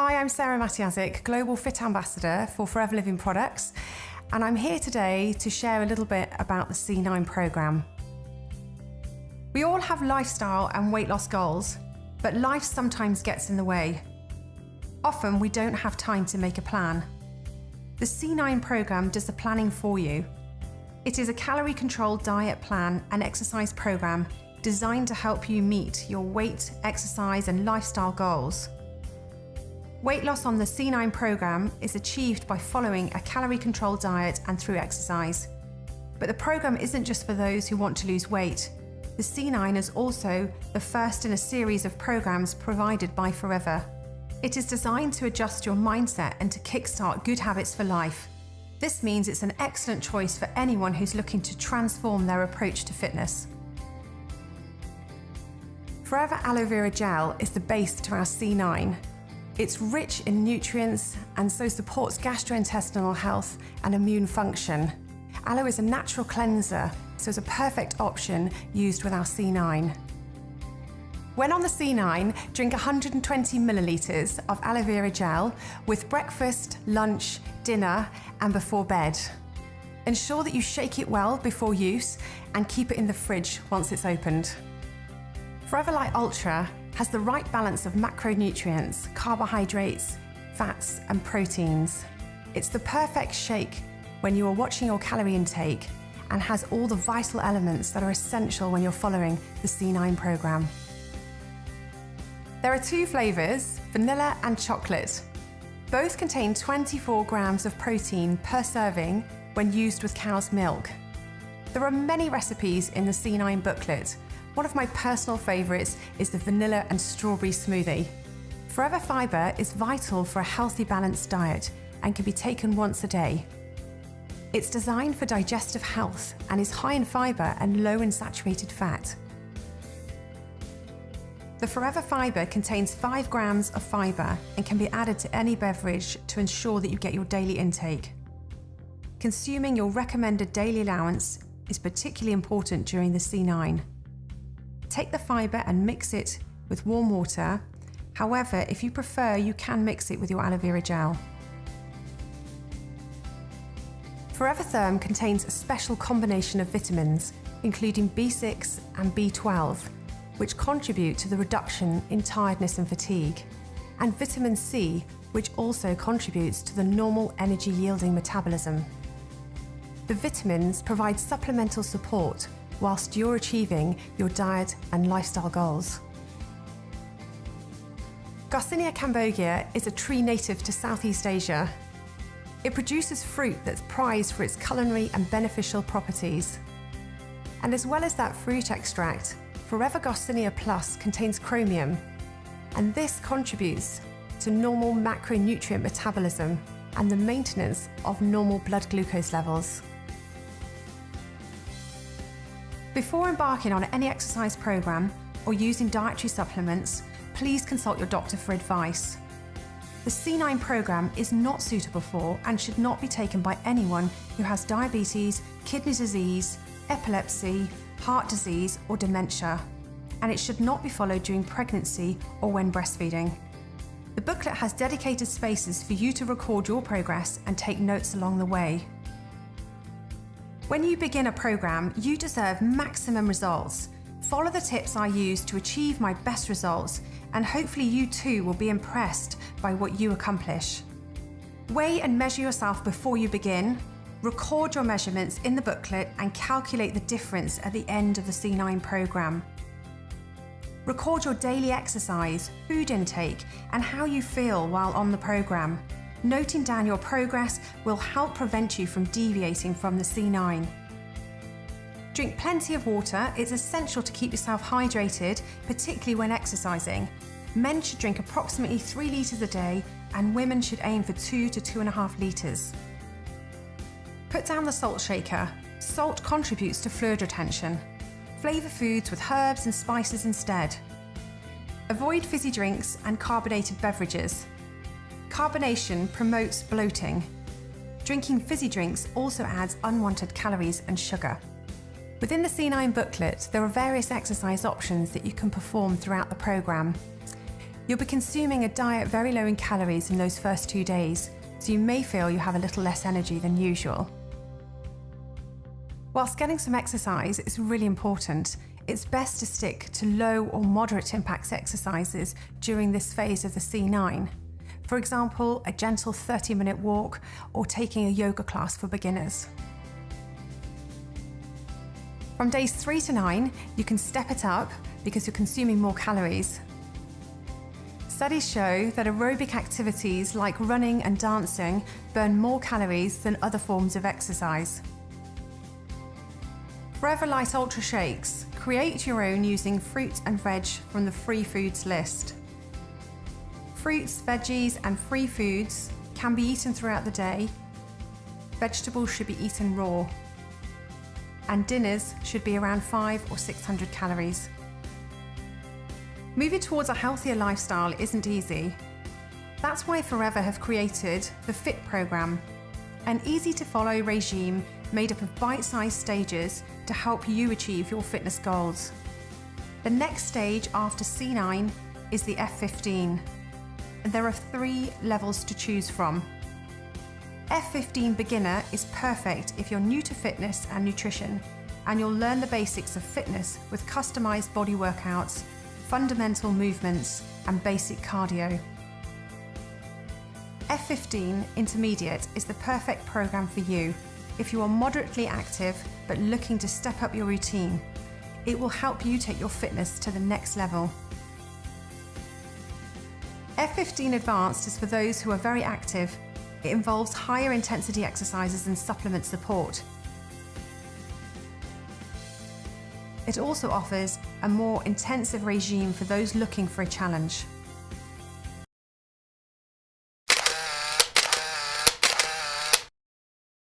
Hi, I'm Sarah Matiazic, Global Fit Ambassador for Forever Living Products, and I'm here today to share a little bit about the C9 programme. We all have lifestyle and weight loss goals, but life sometimes gets in the way. Often we don't have time to make a plan. The C9 programme does the planning for you. It is a calorie-controlled diet plan and exercise programme designed to help you meet your weight, exercise and lifestyle goals. Weight loss on the C9 programme is achieved by following a calorie-controlled diet and through exercise. But the programme isn't just for those who want to lose weight. The C9 is also the first in a series of programmes provided by Forever. It is designed to adjust your mindset and to kickstart good habits for life. This means it's an excellent choice for anyone who's looking to transform their approach to fitness. Forever Aloe Vera Gel is the base to our C9. It's rich in nutrients and so supports gastrointestinal health and immune function. Aloe is a natural cleanser, so it's a perfect option used with our C9. When on the C9, drink 120 millilitres of aloe vera gel with breakfast, lunch, dinner and before bed. Ensure that you shake it well before use and keep it in the fridge once it's opened. Forever Light Ultra has the right balance of macronutrients, carbohydrates, fats and proteins. It's the perfect shake when you are watching your calorie intake and has all the vital elements that are essential when you're following the C9 programme. There are two flavours, vanilla and chocolate. Both contain 24 grams of protein per serving when used with cow's milk. There are many recipes in the C9 booklet. One of my personal favourites is the vanilla and strawberry smoothie. Forever Fibre is vital for a healthy, balanced diet and can be taken once a day. It's designed for digestive health and is high in fibre and low in saturated fat. The Forever Fibre contains 5 grams of fibre and can be added to any beverage to ensure that you get your daily intake. Consuming your recommended daily allowance is particularly important during the C9. Take the fibre and mix it with warm water. However, if you prefer, you can mix it with your aloe vera gel. Forever Therm contains a special combination of vitamins, including B6 and B12, which contribute to the reduction in tiredness and fatigue, and vitamin C, which also contributes to the normal energy-yielding metabolism. The vitamins provide supplemental support whilst you're achieving your diet and lifestyle goals. Garcinia cambogia is a tree native to Southeast Asia. It produces fruit that's prized for its culinary and beneficial properties. And as well as that fruit extract, Forever Garcinia Plus contains chromium, and this contributes to normal macronutrient metabolism and the maintenance of normal blood glucose levels. Before embarking on any exercise programme or using dietary supplements, please consult your doctor for advice. The C9 programme is not suitable for and should not be taken by anyone who has diabetes, kidney disease, epilepsy, heart disease or dementia, and it should not be followed during pregnancy or when breastfeeding. The booklet has dedicated spaces for you to record your progress and take notes along the way. When you begin a programme, you deserve maximum results. Follow the tips I use to achieve my best results, and hopefully you too will be impressed by what you accomplish. Weigh and measure yourself before you begin. Record your measurements in the booklet and calculate the difference at the end of the C9 programme. Record your daily exercise, food intake, and how you feel while on the programme. Noting down your progress will help prevent you from deviating from the C9. Drink plenty of water. It's essential to keep yourself hydrated, particularly when exercising. Men should drink approximately 3 litres a day, and women should aim for 2 to 2.5 litres. Put down the salt shaker. Salt contributes to fluid retention. Flavour foods with herbs and spices instead. Avoid fizzy drinks and carbonated beverages. Carbonation promotes bloating. Drinking fizzy drinks also adds unwanted calories and sugar. Within the C9 booklet, there are various exercise options that you can perform throughout the programme. You'll be consuming a diet very low in calories in those first 2 days, so you may feel you have a little less energy than usual. Whilst getting some exercise is really important, it's best to stick to low or moderate impact exercises during this phase of the C9. For example, a gentle 30-minute walk or taking a yoga class for beginners. From days 3 to 9, you can step it up because you're consuming more calories. Studies show that aerobic activities like running and dancing burn more calories than other forms of exercise. Forever Light Ultra Shakes. Create your own using fruit and veg from the free foods list. Fruits, veggies and free foods can be eaten throughout the day. Vegetables should be eaten raw. And dinners should be around 500 or 600 calories. Moving towards a healthier lifestyle isn't easy. That's why Forever have created the FIT program, an easy-to-follow regime made up of bite-sized stages to help you achieve your fitness goals. The next stage after C9 is the F15, and there are 3 levels to choose from. F15 Beginner is perfect if you're new to fitness and nutrition, and you'll learn the basics of fitness with customized body workouts, fundamental movements, and basic cardio. F15 Intermediate is the perfect program for you if you are moderately active but looking to step up your routine. It will help you take your fitness to the next level. F15 Advanced is for those who are very active. It involves higher intensity exercises and supplement support. It also offers a more intensive regime for those looking for a challenge.